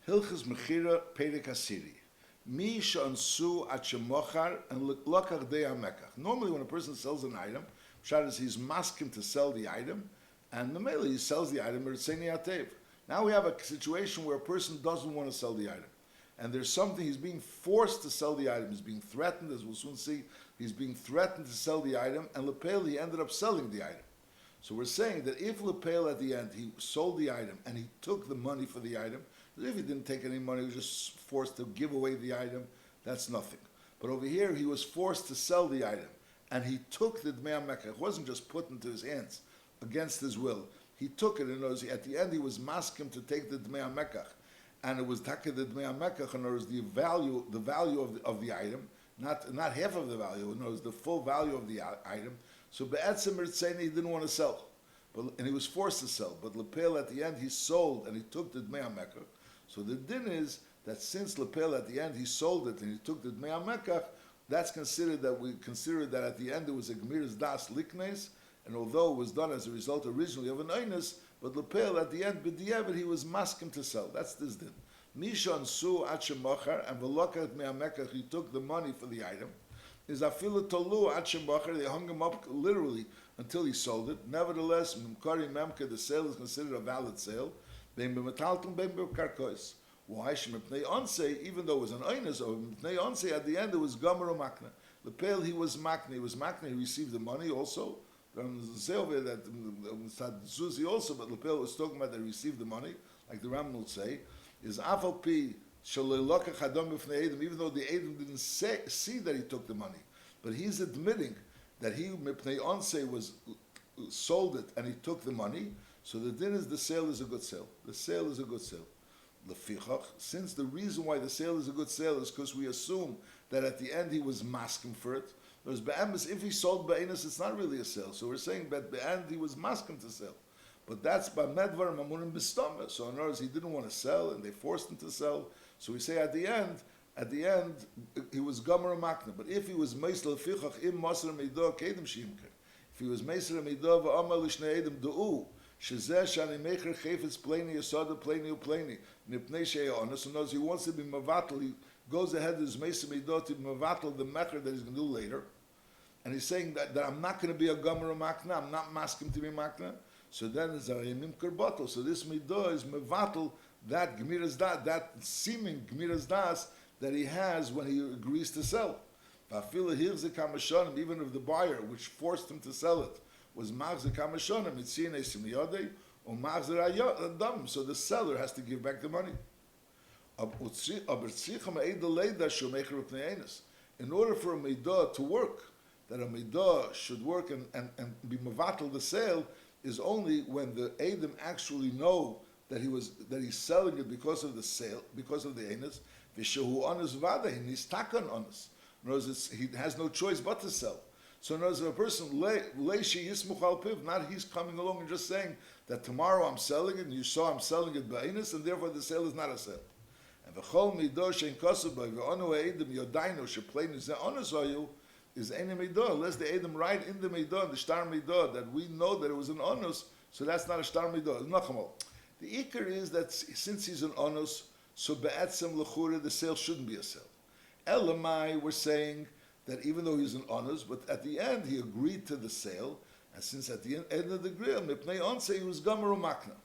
Hilchas Mechira Perek Asiri. Mi Shansu Achemochar and Lokach De Amekach. Normally, when a person sells an item, Pshat he's masking to sell the item, and Mamela he sells the item, Ritzeni Atev. Now we have a situation where a person doesn't want to sell the item. And there's something, he's being forced to sell the item. He's being threatened, as we'll soon see, he's being threatened to sell the item, and Lepel, he ended up selling the item. So we're saying that if Lepel at the end, he sold the item, and he took the money for the item, if he didn't take any money, he was just forced to give away the item, that's nothing. But over here, he was forced to sell the item, and he took the Dmei HaMekach. It wasn't just put into his hands against his will. He took it, and at the end, he was masking to take the Dmei HaMekach. And it was taka the Dmei HaMekach, and it was the value of the item, not half of the value, it was the full value of the item. So Be'etzim Ritzeni, he didn't want to sell, and he was forced to sell. But Lepel at the end, he sold, and he took the Dmei HaMekach. So the din is that since Lepel at the end, he sold it, and he took the Dmei HaMekach, that's considered that we consider that at the end it was a Gemiras Das Liknes, and although it was done as a result originally of an Einus, but Lepel at the end, b'diavad, he was masking to sell. That's this din. Mishon su atshemachar, and v'lokat me'amekach, he took the money for the item. Is afilu tolu atshemachar, they hung him up literally until he sold it. Nevertheless, mimkari memka, the sale is considered a valid sale. Bein b'metaltum, bein b'karkois. Why? Shemipnei onse, even though it was an oinus, or mipnei onse, at the end it was gomer or makna. Lepel, he was makna, he received the money also. Say over that Suzi also, but Lepel was talking about that he received the money, like the Ram will say, is Afal Pi Shalilokach Hadom B'fnei Edom, even though the Edom didn't see that he took the money, but he's admitting that he Mipnei Onse was sold it and he took the money. So the din is the sale is a good sale. The sale is a good sale. Lefichach, since the reason why the sale is a good sale is because we assume that at the end he was masking for it. Whereas be'emes, if he sold be'enes, it's not really a sale. So we're saying that be'end he was masking to sell. But that's by medvar mamurim b'stama. So in other words, he didn't want to sell, and they forced him to sell. So we say at the end, he was gomer makna. But if he was meisel fichach im maser meidah kedem shimker, if he was meisel meidah va'amal lishnei edem du'u, shezeh shani mecher chayfetz pleni yasada pleni upleni nipnei she'yonas. So in other words, he wants to be mavatal. He goes ahead of his meisel meidah to mavatal the mecher that he's going to do later. And he's saying that I'm not going to be a gomer makna, I'm not masking to be makna. So then it's a yemim kerbatel. So this midah is mevatel that gemiras das, that seeming gemiras das that he has when he agrees to sell. Even if the buyer, which forced him to sell it, was machzer kamashonim, mitzine simiyodei or machzer adam. So the seller has to give back the money. In order for a midah to work, that a midah should work and be mevatel the sale, is only when the Edom actually know that he's selling it because of the sale, because of the Enes. Vishahu honest vada, he's takan honest. In other words, he has no choice but to sell. So in other words, if a person leishi yismuch al piv, not he's coming along and just saying that tomorrow I'm selling it, and you saw I'm selling it by Enes, and therefore the sale is not a sale. And v'chol midah shein kosu by v'onu Edom yodainu shepleinu ze honest oyu, is any midah, unless the Edom write in the midah, the shtar midah, that we know that it was an onus, so that's not a shtar midah, it's nachamol. The ikar is that since he's an onus, so be'etzem l'chure, the sale shouldn't be a sale. Elamai, we're saying that even though he's an onus, but at the end he agreed to the sale, and since at the end of the grill, mipnei onse, he was gomer u'makna.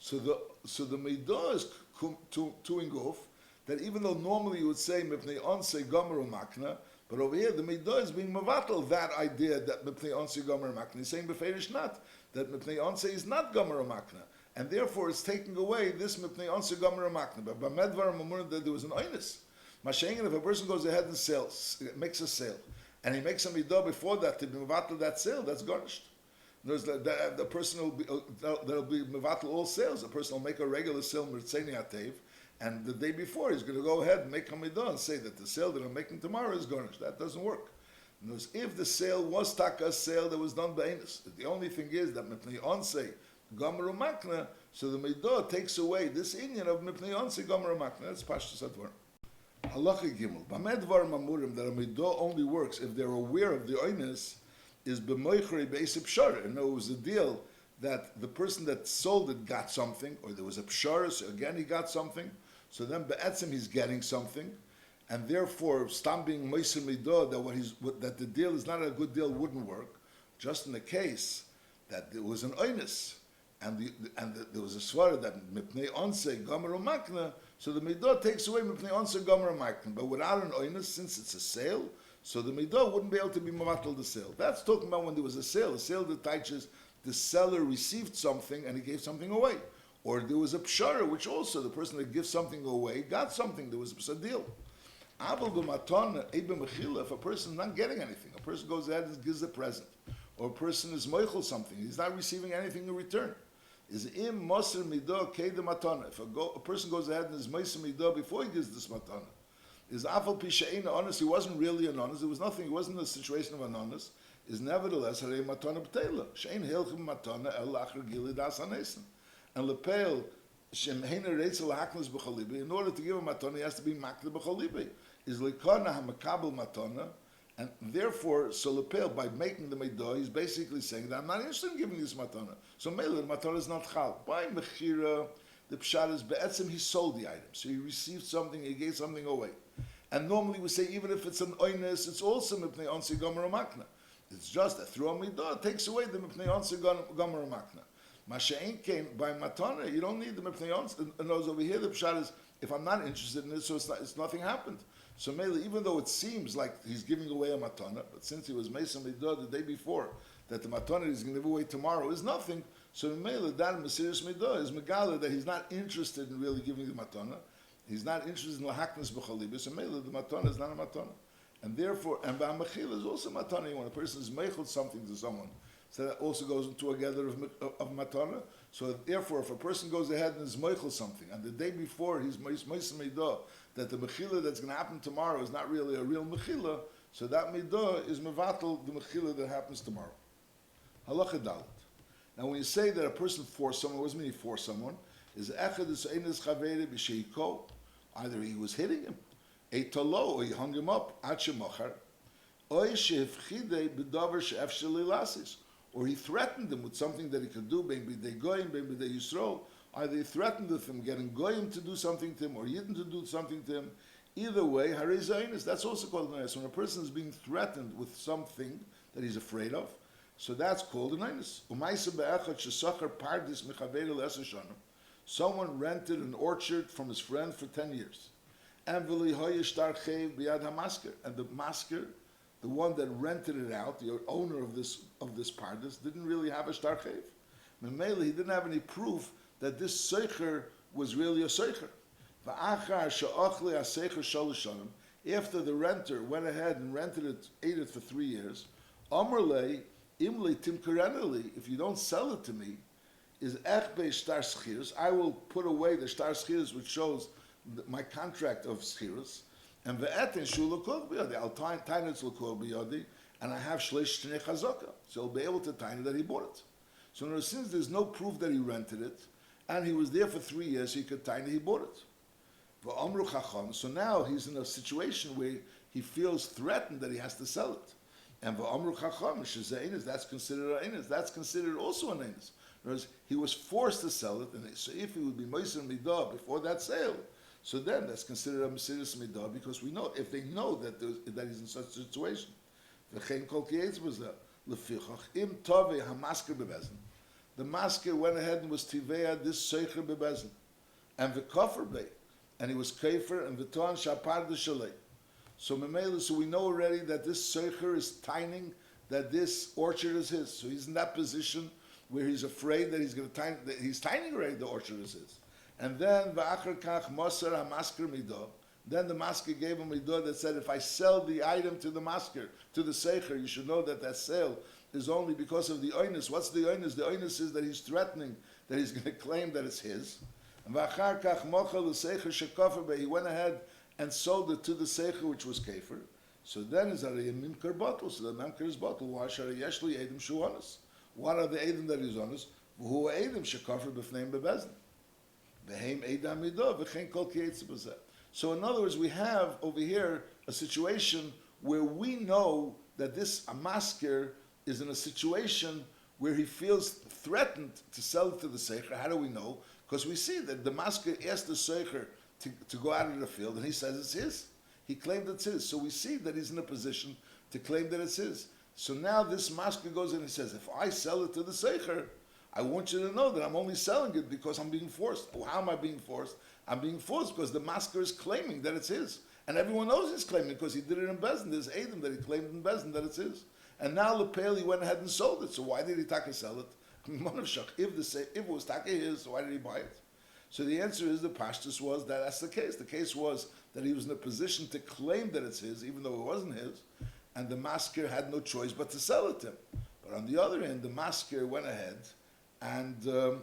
So the midah is to inguf, that even though normally you would say mipnei onse gomer u'makna, but over here, the Midah is being mavatal, that idea that Mipnei Onse Gomer Makna. He's saying Beferish not, that Mipnei Onse is not Gomer Makna. And therefore it's taking away this Mipnei Onse Gomer Makna. But by Medvar Mamur, that there was an Oinus. Mashengen, if a person goes ahead and sells, makes a sale, and he makes a Midah before that to be mavatal that sale, that's garnished. The person will be, there'll be mavatal all sales. The person will make a regular sale, Mirtzeni Atev, and the day before, he's going to go ahead and make a midah and say that the sale that I'm making tomorrow is garnished. That doesn't work. If the sale was taka sale that was done by Enes, the only thing is that mipnei onse gomer u'makna, so the midah takes away this inyan of mipnei onse gomer u'makna. That's pashtus advar. Halacha gimel. B'medvar mamurim, that a midah only works if they're aware of the Enes, is b'moichrei b'esip pshara. And it was a deal that the person that sold it got something, or there was a pshara, so again he got something. So then be'etzim he's getting something, and therefore stam being moiser midah that the deal is not a good deal wouldn't work. Just in the case that there was an oinus, and there was a svara that mipnei onse gomer umakna, so the midah takes away mipnei onse gomer umakna. But without an oinus, since it's a sale, so the midah wouldn't be able to be mavatal the sale. That's talking about when there was a sale that teaches the seller received something and he gave something away. Or there was a pshara, which also the person that gives something away got something. There was a deal. If a person is not getting anything, a person goes ahead and gives a present, or a person is moichel something, he's not receiving anything in return. Is im moser midah kei de matana. If a person goes ahead and is moser midah before he gives this matana, is afal pishaina honest, he wasn't really an honest, there was nothing, he wasn't in a situation of an honest, is nevertheless harei matana b'teila. Shein hilchim matana el acher gili das hanesin. And lepel shem heina reitzel haknas b'chalibi, in order to give a matana, he has to be makna b'chalibi. Is likana hamakabel matana, and therefore, so lepel, by making the midah, he's basically saying that I'm not interested in giving this matana. So mele, the matana is not chal. By mechira, the pshat is be'etzim, he sold the item. So he received something, he gave something away. And normally we say, even if it's an oines, it's also mipnei onse gomer makna. It's just that through a midah, it takes away the mipnei onse gomer makna. Masha'en came by matana, you don't need the mipnei onse. And those over here, the pshat is, if I'm not interested in it, so it's nothing happened. So mele, even though it seems like he's giving away a matana, but since he was mesa midah the day before, that the matana he's going to give away tomorrow is nothing. So mele, that mesiris midah is megala that he's not interested in really giving the matana. He's not interested in lahaknas b'chalibis. So mele, the matana is not a matana, and therefore, and ba'machila is also matana. When a person is meichel something to someone, so that also goes into a gather of matana. So therefore, if a person goes ahead and is meichel something, and the day before he's meichel midah, that the mechila that's going to happen tomorrow is not really a real mechila, so that midah is mevatel the mechila that happens tomorrow. Halacha dalet. Now, when you say that a person forced someone, what does it mean he forced someone? Is echad is einis chavere b'sheiko? Either he was hitting him, eitalo, or he hung him up, ad shemachar, oy shehefchidei b'davar she'efshel lilasis, or he threatened him with something that he could do, maybe they goyim, maybe they yisrael. Either he threatened with him, getting goyim to do something to him, or yidden to do something to him. Either way, harei zaynis, that's also called an aynis. When a person is being threatened with something that he's afraid of, so that's called an aynis. Umaysa be'echad shesachar pardis mechaveru l'eser shana. Someone rented an orchard from his friend for 10 years. And v'li hoye shtar chev b'yad hamasker. And the masker, the one that rented it out, the owner of this pardis, didn't really have a shtar chev. Memele, he didn't have any proof that this seicher was really a seicher. After the renter went ahead and ate it for 3 years, Amrle, Imle Timkareneli, if you don't sell it to me, is Echbe Shtar Schirs, I will put away the Shtar Schirs, which shows my contract of Schirs, and Ve'etin Shulakov Biyadi, I'll time it L'kov Biyadi, and I have Shleish Shnei Chazaka, so he'll be able to time that he bought it. So since there's no proof that he rented it, and he was there for 3 years, he could time that he bought it. So now he's in a situation where he feels threatened that he has to sell it. And that's considered an enes. That's considered also an enes. Whereas he was forced to sell it, and so if he would be moiser midah before that sale, so then that's considered a mesiris midah, because we know, if they know that he's in such a situation. The masker went ahead and was tivea this seicher bebezin, and the kofar bay, and he was kafir and v'toan shapar de shalei. So memela, so we know already that this seicher is tining that this orchard is his. So he's in that position where he's afraid that he's going to tine. That he's tining already the orchard is his. And then va'achar kach moser hamasker midah. Then the masker gave him midah that said, if I sell the item to the masker, to the seicher, you should know that sale is only because of the oinus. What's the oinus? The oinus is that he's threatening that he's going to claim that it's his. And v'achar kach mochel l'seicher shekafer be. He went ahead and sold it to the seicher, which was kafer. So then is a mimkar bottle. So the mimkar is bottle. What are the edim that is honest? Who edim shekafer b'fneim bebezin. V'heim edam midah v'chein kol kietz b'zeh. So in other words, we have over here a situation where we know that this masker is in a situation where he feels threatened to sell it to the seicher. How do we know? Because we see that the masker asked the seicher to go out of the field, and he says it's his. He claimed it's his. So we see that he's in a position to claim that it's his. So now this masker goes in and says, if I sell it to the Seicher, I want you to know that I'm only selling it because I'm being forced. Well, how am I being forced? I'm being forced because the masker is claiming that it's his. And everyone knows he's claiming because he did it in Bezdin. There's Adam that he claimed in Bezdin that it's his. And now Lepel, he went ahead and sold it. So why did he taka sell it? If it was taka his, so why did he buy it? So the answer is the pashtus was that that's the case. The case was that he was in a position to claim that it's his, even though it wasn't his, and the masker had no choice but to sell it to him. But on the other hand, the masker went ahead and the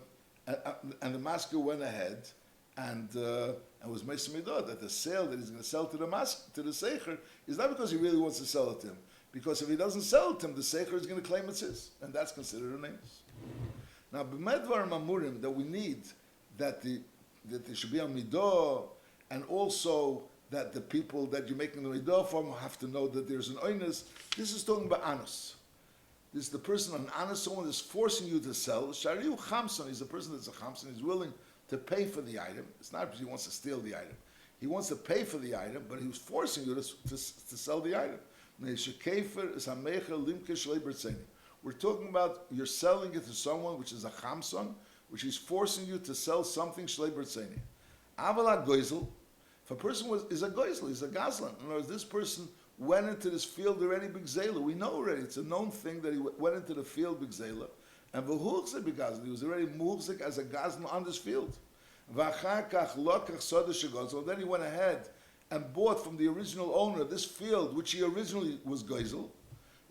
masker went ahead and was Meisamidah, that the sale that he's going to sell to the Seicher is not because he really wants to sell it to him. Because if he doesn't sell it to him, the Seicher is going to claim it's his. And that's considered a name. Now, b'medvar mamurim, that we need that there should be a midah, and also that the people that you're making the midah from have to know that there's an oinus. This is talking about anus. This is the person on anus, someone is forcing you to sell. Shariu chamson, he's a person that's a chamson, he's willing to pay for the item. It's not because he wants to steal the item. He wants to pay for the item, but he was forcing you to sell the item. We're talking about you're selling it to someone which is a chamson, which is forcing you to sell something shlei b'rtzeni. Avala goizel, if a person is a goizel, he's a gazlan. In other words, this person went into this field already b'gzela. We know already, it's a known thing that he went into the field b'gzela. And v'huchzeh b'gazlan, he was already muhzik as a gazlan on this field. V'achar kach lokach soda shegozel, then he went ahead and bought from the original owner this field, which he originally was goizel.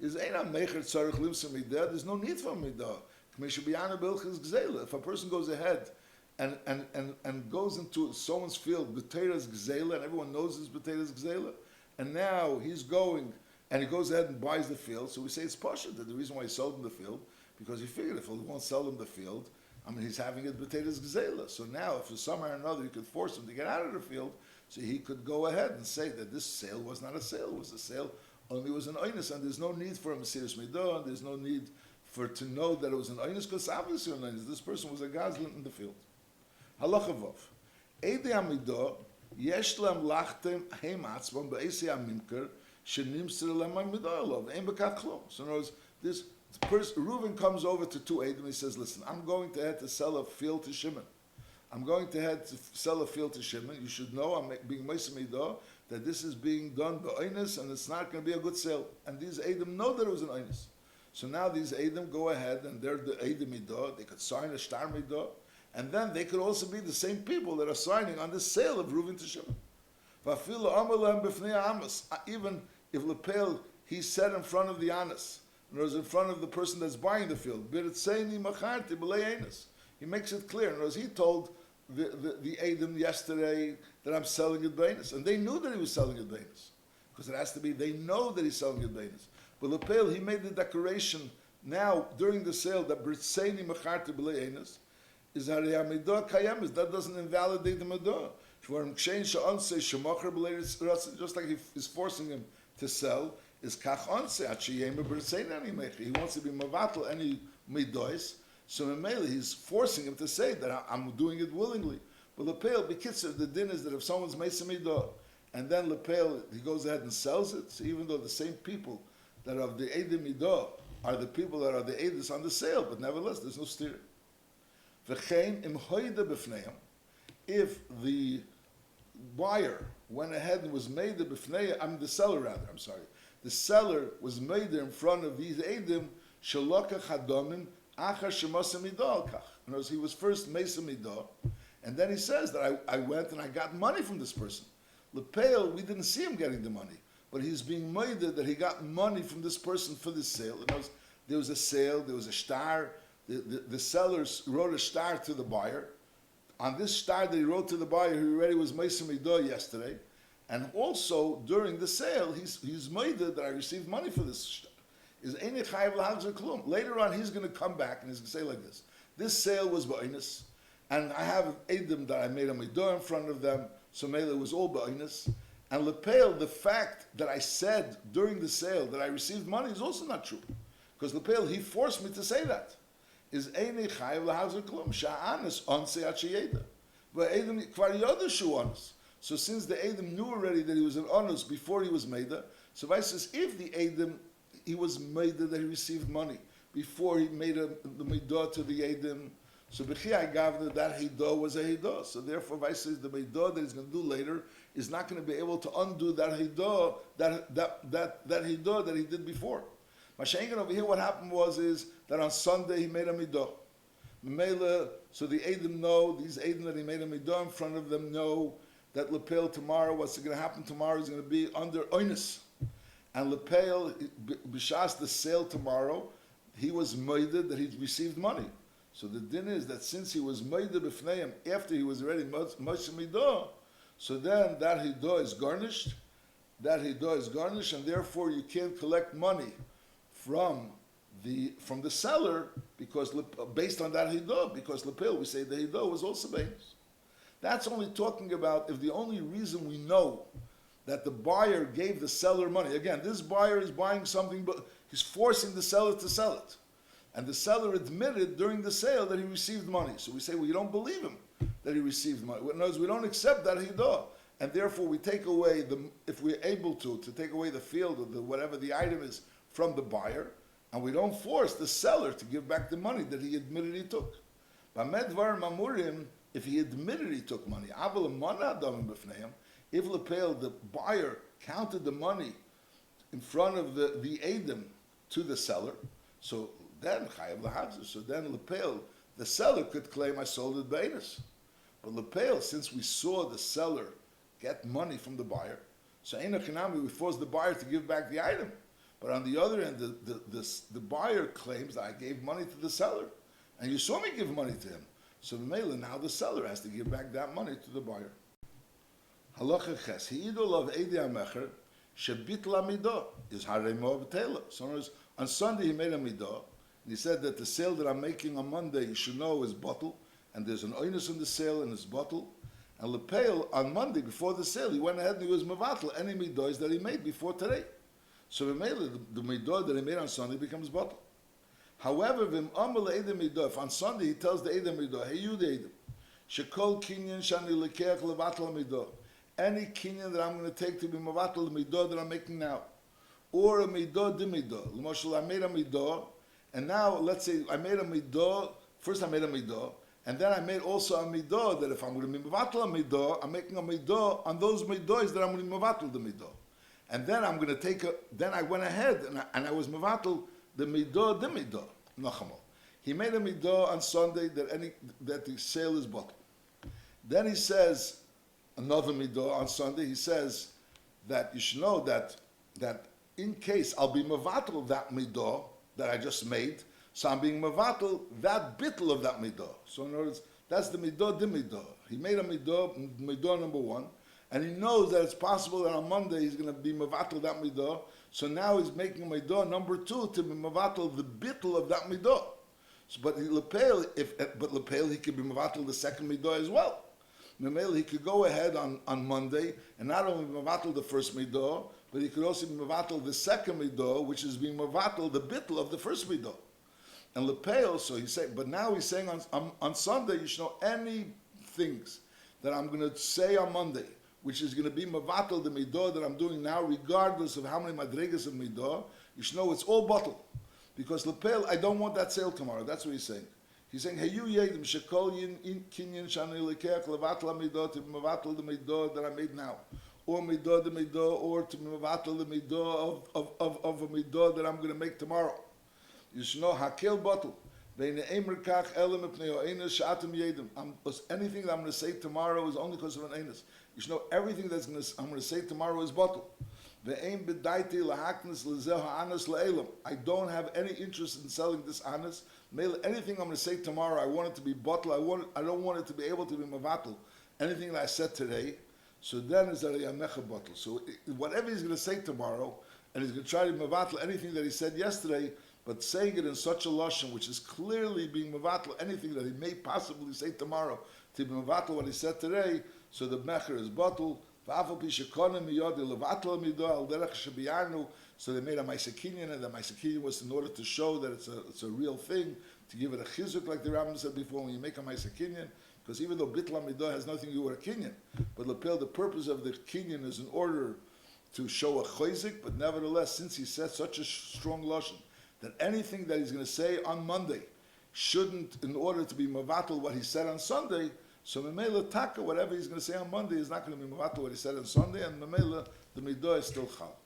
Is eina mecher tzarich limsa midah, there's no need for midah. If a person goes ahead and goes into someone's field, b'teiras gzela, and everyone knows it's b'teiras gzela, and now he's going and he goes ahead and buys the field, so we say it's pasha, that the reason why he sold him the field, because he figured if he won't sell him the field, he's having it b'teiras gzela. So now, if for some or another you could force him to get out of the field, so he could go ahead and say that this sale was not a sale, it was a sale, only it was an oinus, and there's no need for a mesiras midah, and there's no need for to know that it was an oinus, because obviously an oinus, this person was a gazlan in the field. Halacha vav. Eidei amidah, yesh lem lachtem heim atzvam be'esei amimker, shenimser lem amidah elov, ein bekat klum. So in other words, this person, Reuven comes over to two Eidim, he says, listen, I'm going to head to sell a field to Shimon. I'm going to head to sell a field to Shimon. You should know, I'm being meisamidah, that this is being done be'oinus, and it's not going to be a good sale. And these Eidim know that it was an oinus. So now these Eidim go ahead, and they're the Eidim midah, they could sign a star midah, and then they could also be the same people that are signing on the sale of Reuven to Shimon. Even if Lepel, he said in front of the Anas, in other words, in front of the person that's buying the field, he makes it clear. In other words, he told the Eidim yesterday that I'm selling it b'einus, and they knew that he was selling it b'einus, because it has to be, they know that he's selling it b'einus. But Lepel, he made the declaration now during the sale that B'ritzeini Mecharti B'lei Einus is Harei HaMidah Kayemis. That doesn't invalidate the Midah. Just like he is forcing him to sell, is Kach Onse Achiyema B'ritzeini Animechi. He wants to be Mavatal any Midois. So Memele, he's forcing him to say that I'm doing it willingly. But Lepel, B'kitzer, the din is that if someone's Mesa Midah, and then Lepel, he goes ahead and sells it, so even though the same people that of the Eidim Midah are the people that are the Eidis on the sale, but nevertheless, there's no steering. If the buyer went ahead and was made the b'fneya, the seller rather, the seller was made in front of these Eidim, shalokach hadomim, achar shemasa midah kach. In other words, he was first mesa midah, and then he says that I went and I got money from this person. Lepel, we didn't see him getting the money, but he's being made that he got money from this person for this sale. There was a sale, there was a star. The sellers wrote a star to the buyer. On this star that he wrote to the buyer, he already was Mesa Midah yesterday. And also, during the sale, he's made that I received money for this star. Later on, he's going to come back and he's going to say like this sale was ba'inus, and I have Eidim that I made a Midah in front of them, so maybe it was all ba'inus. And Lepel, the fact that I said during the sale that I received money is also not true. Because Lepel, he forced me to say that. Is Eini Chayiv L'Hazer Klum, Sha'anis Onse Achiyeda. But Eidim Kvar Yoda Shu Onis. So since the Edom knew already that he was an onus before he was Meida, so Vice says if the Edom, he was Meida that he received money before he made the Meidah to the Edom, so B'chiyai Gavna, that Hidah was a Hidah. So therefore Vice says the Meidah that he's going to do later is not going to be able to undo that Hidah, that Hidah that he did before. Mashengan over here, what happened is that on Sunday he made a Midah. Memela, so the Edom know, these Edom that he made a Midah in front of them know that Lepel tomorrow, what's going to happen tomorrow is going to be under Oinus. And Lepel, B'shas the sale tomorrow, he was moided that he'd received money. So the din is that since he was moided b'fneim after he was already Moshe Midah, so then that Hidah is garnished, and therefore you can't collect money from the seller because based on that Hidah, because Lepel, we say the Hidah was also Beinus. That's only talking about if the only reason we know that the buyer gave the seller money. Again, this buyer is buying something, but he's forcing the seller to sell it. And the seller admitted during the sale that he received money. So we say, well, you don't believe him that he received money. In other words, we don't accept that Hidah. And therefore we take away, if we're able to take away the field or whatever the item is from the buyer, and we don't force the seller to give back the money that he admitted he took. B'medvar mamurim, if he admitted he took money, if Lepel, the buyer, counted the money in front of the Edom to the seller, so then Chayav Lahazir, so then Lepel, the seller could claim I sold it Beinus. But Lepel, since we saw the seller get money from the buyer, so Eina Chinami, we forced the buyer to give back the item. But on the other end, the buyer claims that I gave money to the seller, and you saw me give money to him. So now the seller has to give back that money to the buyer. Halacha ches, hi'idol of Eidei HaMecher, shebitla midah, is haremo b'tela. So in other words, on Sunday he made a midah, and he said that the sale that I'm making on Monday, you should know, is bottle, and there's an oinus in the sale and it's bottle. And Lepel, on Monday, before the sale, he went ahead and he was mevatel any midahs that he made before today. So the midah that he made on Sunday becomes bottle. However, if on Sunday he tells the Edom midah, hey you the Edom, shekol kinyan shani lekeach levatel midah, any kinyan that I'm going to take to be mevatel the midah that I'm making now, or a midah de midah. L'moshel, I made a midah, and now let's say I made a midah. First I made a midah, and then I made also a midah that if I'm going to be mevatel a midah, I'm making a midah on those midahs that I'm going to be mevatel the midah. And then I'm going to take then I went ahead and I was mevatel the midah de midah. Nachamol. He made a midah on Sunday that the sale is bottled. Then he says another midah on Sunday. He says that you should know that in case I'll be mevatel that midah that I just made, so I'm being mevatel that bittul of that midah. So in other words, that's the midah de midah. He made a midah number one, and he knows that it's possible that on Monday he's going to be mevatel that midah. So now he's making a midah number two to be mevatel the bittul of that midah. So, but Lepel, he could be mevatel the second midah as well. Memel, he could go ahead on Monday and not only mevatel the first midah, but he could also be mevatel the second midah, which is being mevatel the bittul of the first midah. And Lepel, so he's saying, but now he's saying on Sunday you should know any things that I'm going to say on Monday, which is going to be mevatel the midah that I'm doing now, regardless of how many madregas of midah. You should know it's all bottled. Because Lepel, I don't want that sale tomorrow. That's what he's saying. He's saying, hey, you yedim, shekol yin kinyan shani lekeach levatel midah, to mevatel the midah that I made now. Or midah the midah, or to mevatel the midah of a midah that I'm going to make tomorrow. You should know, hakel bottle. Anything that I'm going to say tomorrow is only because of an anus. You should know everything I'm going to say tomorrow is bottle. I don't have any interest in selling this anas. Anything I'm going to say tomorrow, I want it to be bottle. I don't want it to be able to be mavatal. Anything that I said today, so then is a yamecha bottle. So whatever he's going to say tomorrow, and he's going to try to mavatal anything that he said yesterday, but saying it in such a lashon, which is clearly being mavatal anything that he may possibly say tomorrow to be mavatal what he said today, so the mecher is bottle. So they made a maisakinyan, and the maisakinyan was in order to show that it's a real thing, to give it a chizuk, like the Rambam said before. When you make a maisakinyan, because even though bitla midah has nothing to do with a kinyan, but lapel, the purpose of the kinyan is in order to show a chayzik, but nevertheless, since he said such a strong lashon, that anything that he's going to say on Monday shouldn't, in order to be mavatal what he said on Sunday, so memela taka, whatever he's going to say on Monday is not going to be mavatal what he said on Sunday, and memela the midah is still chal.